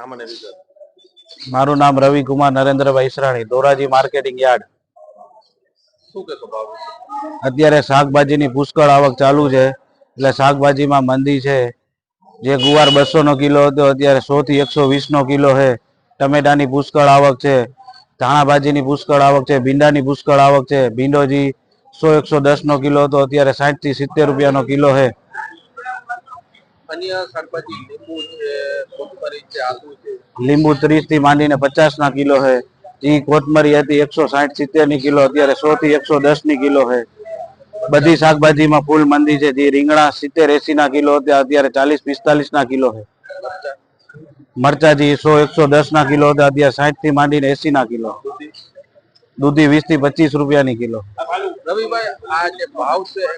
નામ અને વિગત. મારું નામ રવિકુમાર નરેન્દ્રભાઈ ઈસરાણી, ધોરાજી માર્કેટિંગ યાર્ડ. શું કહેશો ભાવ વિશે? અત્યારે શાકભાજીની પુષ્કળ આવક ચાલુ છે, એટલે શાકભાજીમાં મંદી છે. જે ગુવાર 200 નો કિલો હતો અત્યારે 100 થી 120 નો કિલો છે. ટમેટાની પુષ્કળ આવક છે, ધાણા ભાજીની પુષ્કળ આવક છે, ભીંડાની પુષ્કળ આવક છે. ભીંડોજી 100-110 નો કિલો હતો અત્યારે 60 થી 70 રૂપિયાનો કિલો છે. અન્ય શાકભાજી લીંબુ છે, કોથમરી છે, આદુ છે, લીંબુ 30 થી માંડીને 50 ના કિલો છે. જે કોથમરી હતી 160-70 ની કિલો અત્યારે 100 થી 110 ની કિલો છે. બધી શાકભાજીમાં ફૂલ મંદી છે. જે રીંગણા 70-80 ના કિલો હતા અત્યારે 40-45 ના કિલો છે. મરચાજી 100-110 ના કિલો હતા અત્યારે 60 થી માંડીને 80 ના કિલો. દૂધી 20 થી 25 રૂપિયાની કિલો. રવિભાઈ, આ જે ભાવ છે